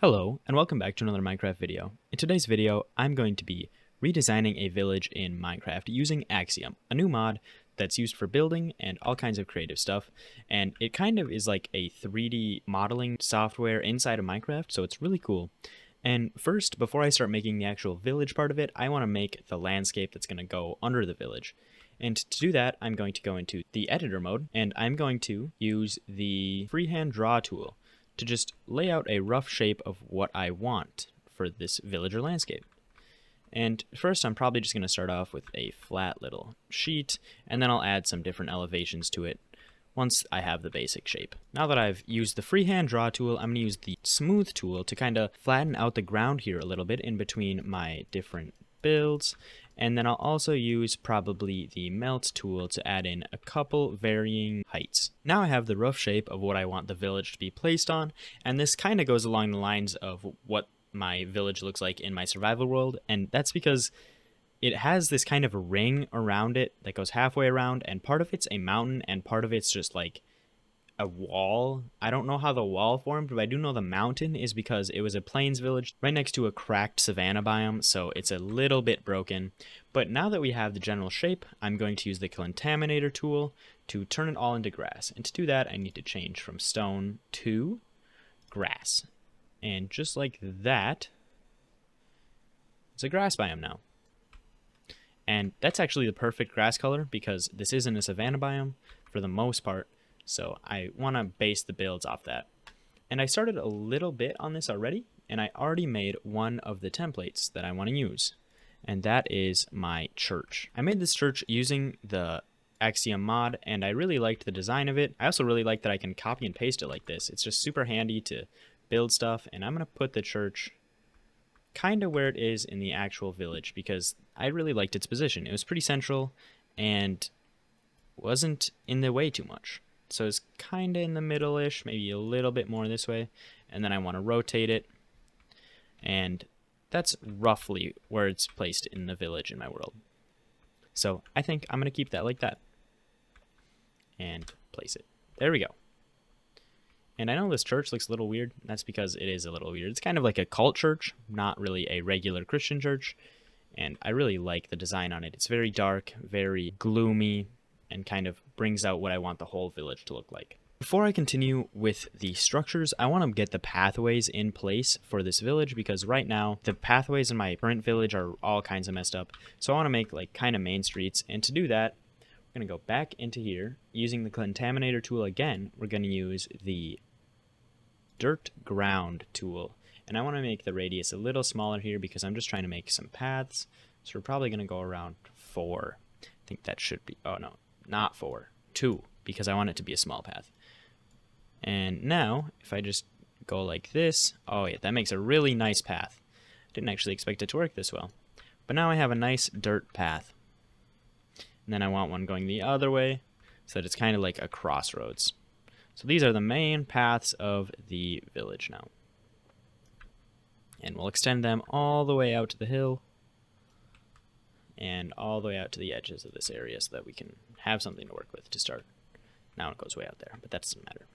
Hello, and welcome back to another Minecraft video. In today's video, I'm going to be redesigning a village in Minecraft using Axiom, a new mod that's used for building and all kinds of creative stuff, and it kind of is like a 3D modeling software inside of Minecraft, so it's really cool. And first, before I start making the actual village part of it, I want to make the landscape that's going to go under the village. And to do that, I'm going to go into the editor mode, and I'm going to use the freehand draw tool to just lay out a rough shape of what I want for this village or landscape. And first, I'm probably just going to start off with a flat little sheet, and then I'll add some different elevations to it once I have the basic shape. Now that I've used the freehand draw tool, I'm going to use the smooth tool to kind of flatten out the ground here a little bit in between my different builds. And then I'll also use probably the melt tool to add in a couple varying heights. Now I have the rough shape of what I want the village to be placed on, and this kind of goes along the lines of what my village looks like in my survival world, and that's because it has this kind of a ring around it that goes halfway around, and part of it's a mountain and part of it's just like a wall. I don't know how the wall formed, but I do know the mountain is because it was a plains village right next to a cracked savanna biome, so it's a little bit broken. But now that we have the general shape, I'm going to use the contaminator tool to turn it all into grass. And to do that, I need to change from stone to grass. And just like that, it's a grass biome now. And that's actually the perfect grass color because this isn't a savanna biome for the most part. So I want to base the builds off that. And I started a little bit on this already, and I already made one of the templates that I want to use. And that is my church. I made this church using the Axiom mod, and I really liked the design of it. I also really like that I can copy and paste it like this. It's just super handy to build stuff, and I'm going to put the church kind of where it is in the actual village because I really liked its position. It was pretty central and wasn't in the way too much. So it's kind of in the middle-ish, maybe a little bit more this way. And then I want to rotate it. And that's roughly where it's placed in the village in my world. So I think I'm going to keep that like that. And place it. There we go. And I know this church looks a little weird. That's because it is a little weird. It's kind of like a cult church, not really a regular Christian church. And I really like the design on it. It's very dark, very gloomy, and kind of brings out what I want the whole village to look like. Before I continue with the structures, I want to get the pathways in place for this village because right now the pathways in my current village are all kinds of messed up. So I want to make like kind of main streets, and to do that, we're going to go back into here using the contaminator tool again. We're going to use the dirt ground tool, and I want to make the radius a little smaller here because I'm just trying to make some paths. So we're probably going to go around 4. I think that should be, oh no, not 4, 2, because I want it to be a small path. And now, if I just go like this, oh yeah, that makes a really nice path. Didn't actually expect it to work this well. But now I have a nice dirt path. And then I want one going the other way, so that it's kind of like a crossroads. So these are the main paths of the village now. And we'll extend them all the way out to the hill, and all the way out to the edges of this area so that we can have something to work with to start. Now it goes way out there, but that doesn't matter.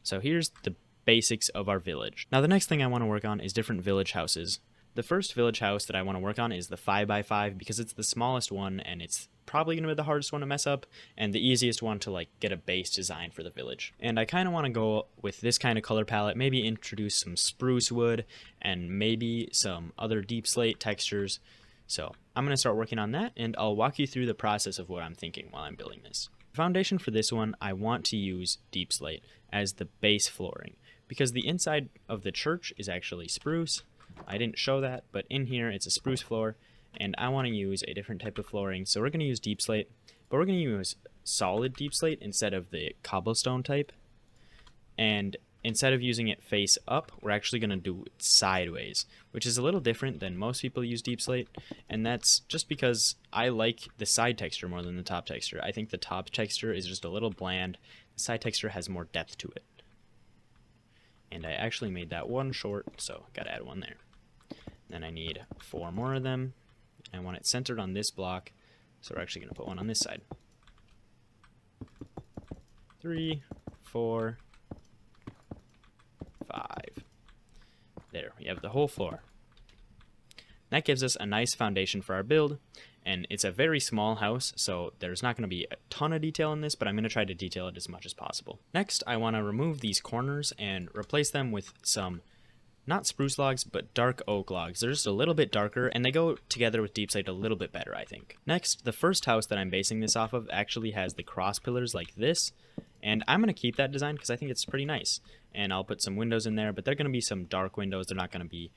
So here's the basics of our village. Now the next thing I want to work on is different village houses. The first village house that I want to work on is the 5x5 because it's the smallest one and it's probably going to be the hardest one to mess up and the easiest one to like get a base design for the village. And I kind of want to go with this kind of color palette, maybe introduce some spruce wood and maybe some other deep slate textures. So I'm going to start working on that, and I'll walk you through the process of what I'm thinking while I'm building this. The foundation for this one, I want to use deep slate as the base flooring because the inside of the church is actually spruce. I didn't show that, but in here it's a spruce floor, and I want to use a different type of flooring. So we're going to use deep slate, but we're going to use solid deep slate instead of the cobblestone type. And instead of using it face up, we're actually going to do it sideways, which is a little different than most people use deep slate. And that's just because I like the side texture more than the top texture. I think the top texture is just a little bland. The side texture has more depth to it. And I actually made that one short, so got to add one there. Then I need 4 more of them. I want it centered on this block, so we're actually going to put one on this side. 3, 4, we have the whole floor. That gives us a nice foundation for our build, and it's a very small house, so there's not going to be a ton of detail in this, but I'm going to try to detail it as much as possible. Next, I want to remove these corners and replace them with some, not spruce logs, but dark oak logs. They're just a little bit darker, and they go together with deep slate a little bit better, I think. Next, the first house that I'm basing this off of actually has the cross pillars like this, and I'm going to keep that design because I think it's pretty nice. And I'll put some windows in there, but they're going to be some dark windows. They're not going to be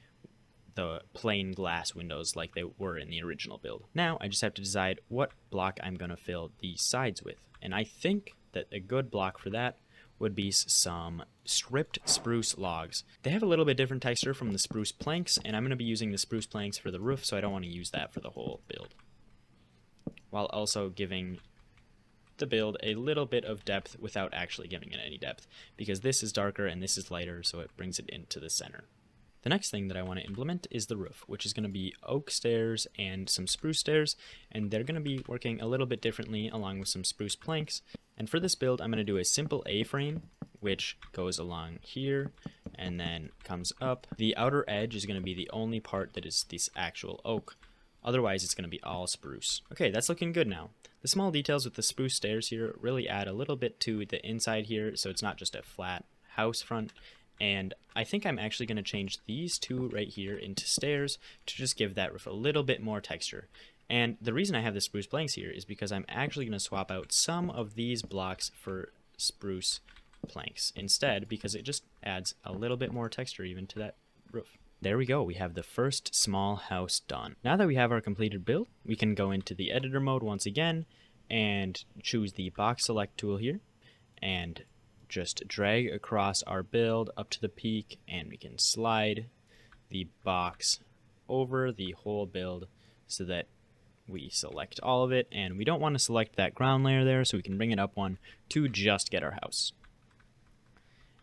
the plain glass windows like they were in the original build. Now I just have to decide what block I'm going to fill these sides with, and I think that a good block for that would be some stripped spruce logs. They have a little bit different texture from the spruce planks, and I'm going to be using the spruce planks for the roof, so I don't want to use that for the whole build, while also giving the build a little bit of depth without actually giving it any depth, because this is darker and this is lighter, so it brings it into the center. The next thing that I want to implement is the roof, which is going to be oak stairs and some spruce stairs, and they're going to be working a little bit differently along with some spruce planks. And for this build, I'm going to do a simple A-frame, which goes along here and then comes up. The outer edge is going to be the only part that is this actual oak. Otherwise, it's going to be all spruce. Okay, that's looking good now. The small details with the spruce stairs here really add a little bit to the inside here, so it's not just a flat house front. And I think I'm actually going to change these two right here into stairs to just give that roof a little bit more texture. And the reason I have the spruce planks here is because I'm actually going to swap out some of these blocks for spruce planks instead, because it just adds a little bit more texture even to that roof. There we go, we have the first small house done. Now that we have our completed build, we can go into the editor mode once again and choose the box select tool here and just drag across our build up to the peak, and we can slide the box over the whole build so that we select all of it, and we don't want to select that ground layer there, so we can bring it up one to just get our house.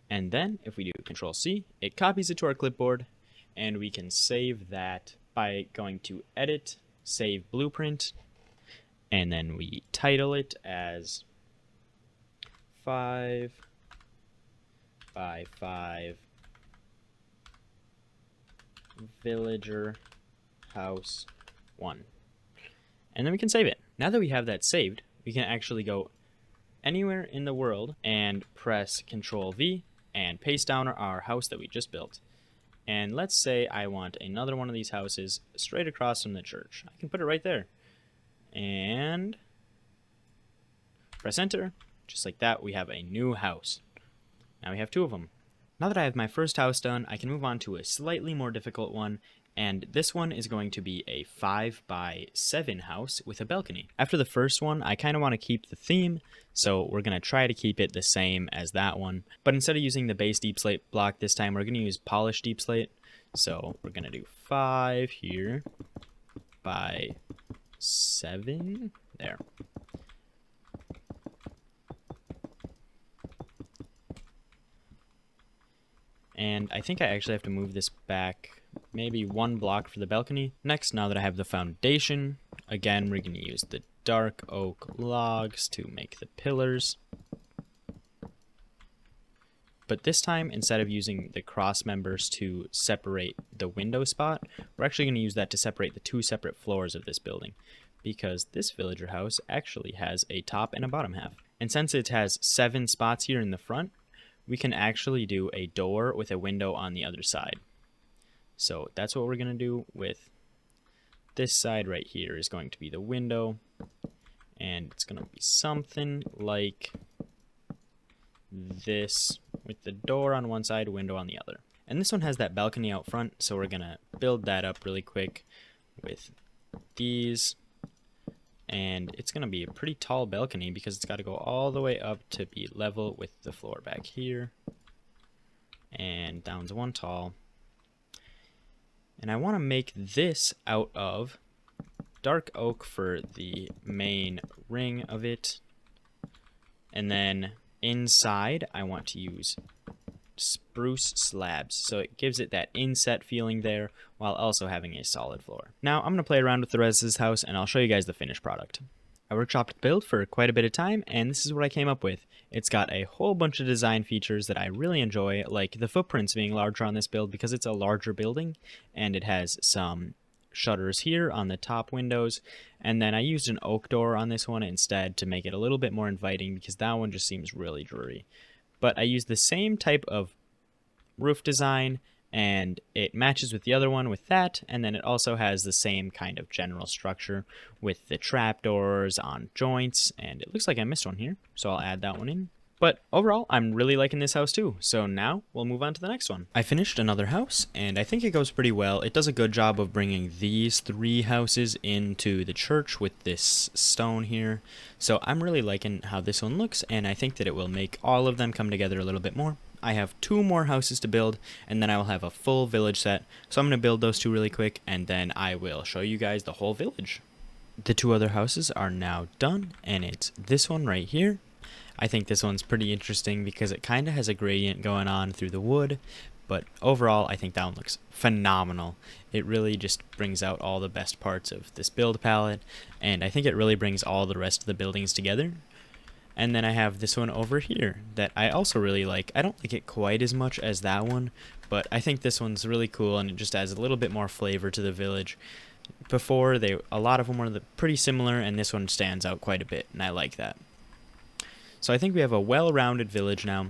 And then if we do Control C, it copies it to our clipboard, and we can save that by going to Edit, Save Blueprint, and then we title it as 5 by 5 villager house 1. And then we can save it. Now that we have that saved, we can actually go anywhere in the world and press Control V and paste down our house that we just built. And let's say I want another one of these houses straight across from the church. I can put it right there. And press enter. Just like that, we have a new house. Now we have two of them. Now that I have my first house done, I can move on to a slightly more difficult one, and this one is going to be a 5 by 7 house with a balcony. After the first one, I kind of want to keep the theme, so we're going to try to keep it the same as that one. But instead of using the base deep slate block this time, we're going to use polished deep slate. So we're going to do 5 here by 7. There. And I think I actually have to move this back maybe 1 block for the balcony. Next, now that I have the foundation, again, we're going to use the dark oak logs to make the pillars. But this time, instead of using the cross members to separate the window spot, we're actually going to use that to separate the 2 separate floors of this building, because this villager house actually has a top and a bottom half. And since it has 7 spots here in the front, we can actually do a door with a window on the other side. So that's what we're going to do with this side right here is going to be the window, and it's going to be something like this with the door on one side, window on the other. And this one has that balcony out front, so we're going to build that up really quick with these. And it's going to be a pretty tall balcony because it's got to go all the way up to be level with the floor back here. And down's 1 tall. And I want to make this out of dark oak for the main ring of it. And then inside, I want to use spruce slabs, so it gives it that inset feeling there while also having a solid floor. Now I'm going to play around with the rest of this house and I'll show you guys the finished product. I workshopped the build for quite a bit of time, and this is what I came up with. It's got a whole bunch of design features that I really enjoy, like the footprints being larger on this build because it's a larger building, and it has some shutters here on the top windows, and then I used an oak door on this one instead to make it a little bit more inviting because that one just seems really dreary. But I used the same type of roof design, and it matches with the other one with that, and then it also has the same kind of general structure with the trapdoors on joints, and it looks like I missed one here, so I'll add that one in. But overall, I'm really liking this house too, so now we'll move on to the next one. I finished another house, and I think it goes pretty well. It does a good job of bringing these 3 houses into the church with this stone here, so I'm really liking how this one looks, and I think that it will make all of them come together a little bit more. I have 2 more houses to build, and then I will have a full village set, so I'm going to build those 2 really quick, and then I will show you guys the whole village. The 2 other houses are now done, and it's this one right here. I think this one's pretty interesting because it kind of has a gradient going on through the wood, but overall I think that one looks phenomenal. It really just brings out all the best parts of this build palette, and I think it really brings all the rest of the buildings together. And then I have this one over here that I also really like. I don't like it quite as much as that one, but I think this one's really cool, and it just adds a little bit more flavor to the village. Before, a lot of them were pretty similar, and this one stands out quite a bit, and I like that. So I think we have a well-rounded village now,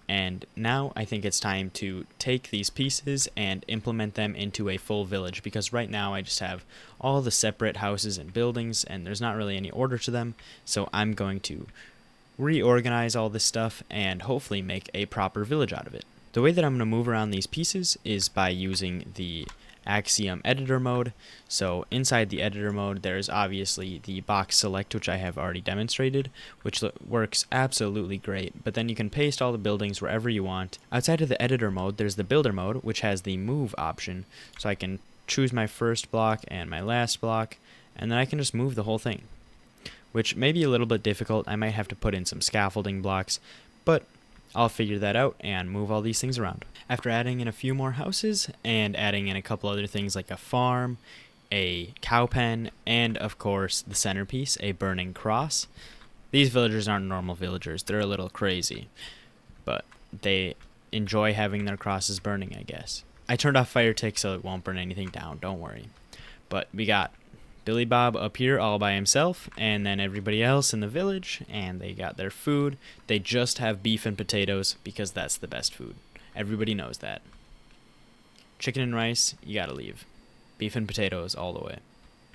and now I think it's time to take these pieces and implement them into a full village, because right now I just have all the separate houses and buildings, and there's not really any order to them, so I'm going to reorganize all this stuff and hopefully make a proper village out of it. The way that I'm going to move around these pieces is by using the Axiom editor mode. So inside the editor mode, there's obviously the box select, which I have already demonstrated, which works absolutely great, but then you can paste all the buildings wherever you want. Outside of the editor mode, there's the builder mode, which has the move option, so I can choose my first block and my last block, and then I can just move the whole thing, which may be a little bit difficult. I might have to put in some scaffolding blocks, but I'll figure that out and move all these things around. After adding in a few more houses and adding in a couple other things like a farm, a cow pen, and of course the centerpiece, a burning cross. These villagers aren't normal villagers. They're a little crazy, but they enjoy having their crosses burning, I guess. I turned off fire tick so it won't burn anything down, don't worry. But we got Billy Bob up here all by himself, and then everybody else in the village, and they got their food. They just have beef and potatoes because that's the best food. Everybody knows that. Chicken and rice, you gotta leave. Beef and potatoes all the way.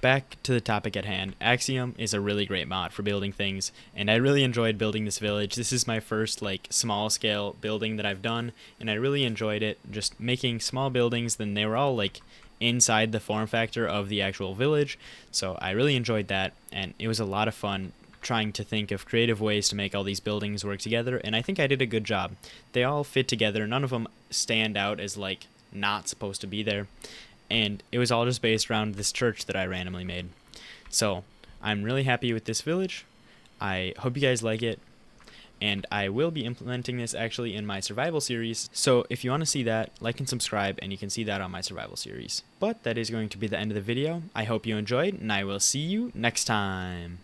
Back to the topic at hand. Axiom is a really great mod for building things, and I really enjoyed building this village. This is my first small scale building that I've done, and I really enjoyed it. Just making small buildings, then they were all inside the form factor of the actual village, so I really enjoyed that, and it was a lot of fun trying to think of creative ways to make all these buildings work together, and I think I did a good job. They all fit together, none of them stand out as not supposed to be there, and it was all just based around this church that I randomly made. So I'm really happy with this village. I hope you guys like it, and I will be implementing this actually in my survival series, so if you want to see that, like and subscribe, and you can see that on my survival series. But that is going to be the end of the video. I hope you enjoyed, and I will see you next time.